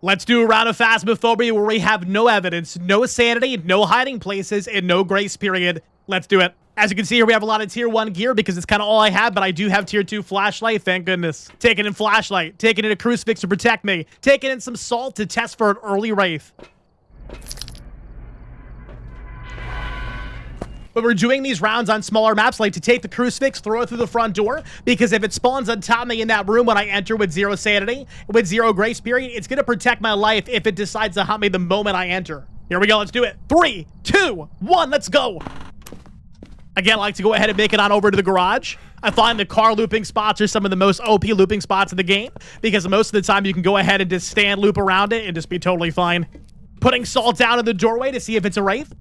Let's do a round of Phasmophobia where we have no evidence, no sanity, no hiding places, and no grace period. Let's do it. As you can see here, we have a lot of tier 1 gear because it's kind of all I have, but I do have tier 2 flashlight, thank goodness. Taking in flashlight, taking in a crucifix to protect me, taking in some salt to test for an early wraith. But we're doing these rounds on smaller maps, like to take the crucifix, throw it through the front door, because if it spawns on top of me in that room when I enter with 0 sanity, with 0 grace period, it's going to protect my life if it decides to hunt me the moment I enter. Here we go, let's do it. 3, 2, 1, let's go. Again, I like to go ahead and make it on over to the garage. I find the car looping spots are some of the most OP looping spots in the game, because most of the time you can go ahead and just stand loop around it and just be totally fine. Putting salt down in the doorway to see if it's a wraith.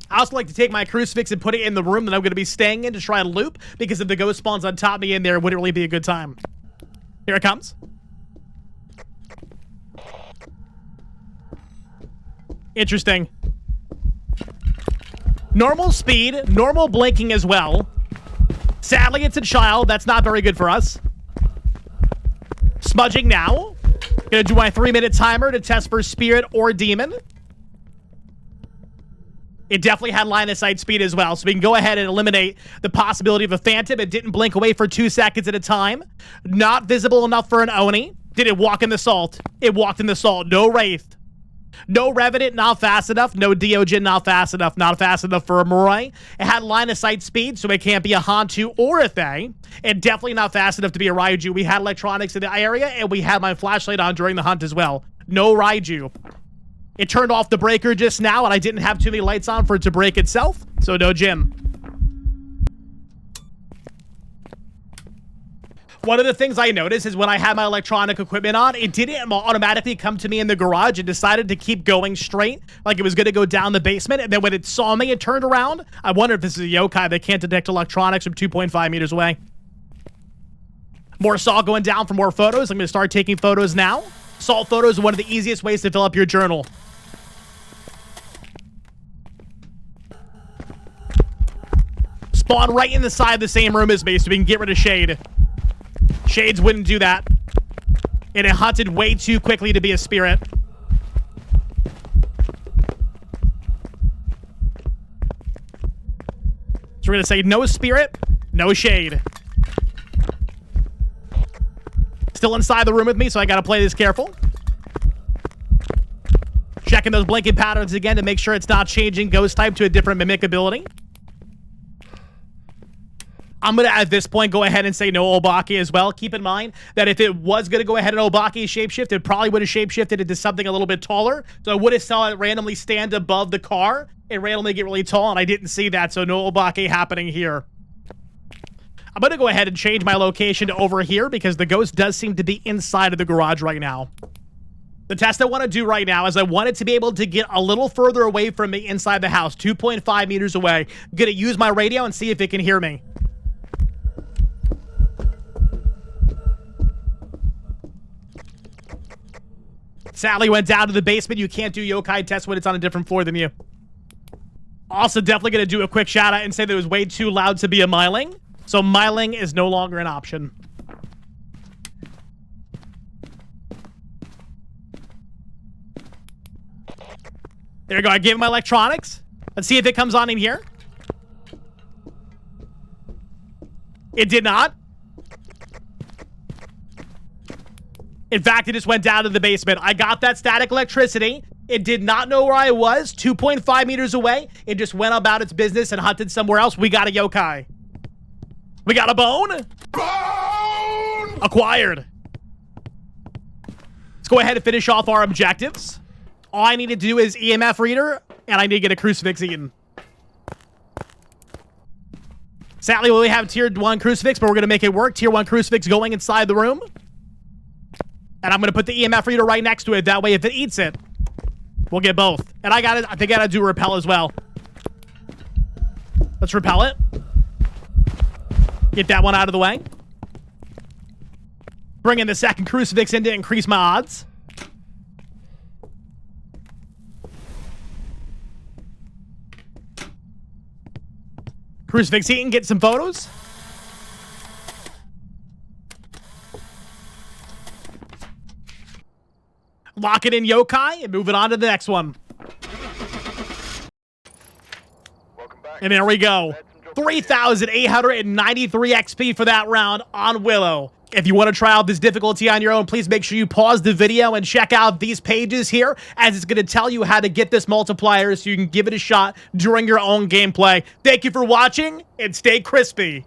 I also like to take my crucifix and put it in the room that I'm going to be staying in to try to loop, because if the ghost spawns on top of me in there, it wouldn't really be a good time. Here it comes. Interesting. Normal speed, normal blinking as well. Sadly, it's a child. That's not very good for us. Smudging now. Gonna do my 3-minute timer to test for spirit or demon. It definitely had line of sight speed as well, so we can go ahead and eliminate the possibility of a phantom. It didn't blink away for 2 seconds at a time. Not visible enough for an Oni. Did it walk in the salt? It walked in the salt. No wraith. No Revenant, not fast enough. No Deogen, not fast enough. Not fast enough for a Morai. It had line of sight speed, so it can't be a Hantu or a Thay. And definitely not fast enough to be a Raiju. We had electronics in the area, and we had my flashlight on during the hunt as well. No Raiju. It turned off the breaker just now, and I didn't have too many lights on for it to break itself, so no Jim. One of the things I noticed is when I had my electronic equipment on, it didn't automatically come to me in the garage. It decided to keep going straight, like it was going to go down the basement, and then when it saw me, it turned around. I wonder if this is a yokai that can't detect electronics from 2.5 meters away. More salt going down for more photos. I'm going to start taking photos now. Salt photos are one of the easiest ways to fill up your journal. Spawn right in the side of the same room as me so we can get rid of shade. Shades wouldn't do that. And it hunted way too quickly to be a spirit. So we're going to say no spirit, no shade. Still inside the room with me, so I got to play this careful. Checking those blinking patterns again to make sure it's not changing ghost type to a different mimic ability. I'm going to, at this point, go ahead and say no Obaki as well. Keep in mind that if it was going to go ahead and Obaki shapeshift, it probably would have shapeshifted into something a little bit taller. So I would have saw it randomly stand above the car and randomly get really tall, and I didn't see that, so no Obaki happening here. I'm going to go ahead and change my location to over here because the ghost does seem to be inside of the garage right now. The test I want to do right now is I want it to be able to get a little further away from me inside the house, 2.5 meters away. I'm going to use my radio and see if it can hear me. Sadly went down to the basement. You can't do yokai tests when it's on a different floor than you. Also, definitely going to do a quick shout out and say that it was way too loud to be a Myling. So Myling is no longer an option. There we go. I gave him my electronics. Let's see if it comes on in here. It did not. In fact, it just went down to the basement. I got that static electricity. It did not know where I was. 2.5 meters away. It just went about its business and hunted somewhere else. We got a yokai. We got a bone. Bone! Acquired. Let's go ahead and finish off our objectives. All I need to do is EMF reader, and I need to get a crucifix eaten. Sadly, we only have tier 1 crucifix, but we're going to make it work. Tier 1 crucifix going inside the room. And I'm going to put the EMF reader right next to it. That way, if it eats it, we'll get both. And I think I got to do repel as well. Let's repel it. Get that one out of the way. Bring in the second crucifix in to increase my odds. Crucifix eating, get some photos. Lock it in yokai and move it on to the next one. And there we go. 3,893 XP for that round on Willow. If you want to try out this difficulty on your own, please make sure you pause the video and check out these pages here, as it's going to tell you how to get this multiplier so you can give it a shot during your own gameplay. Thank you for watching, and stay crispy.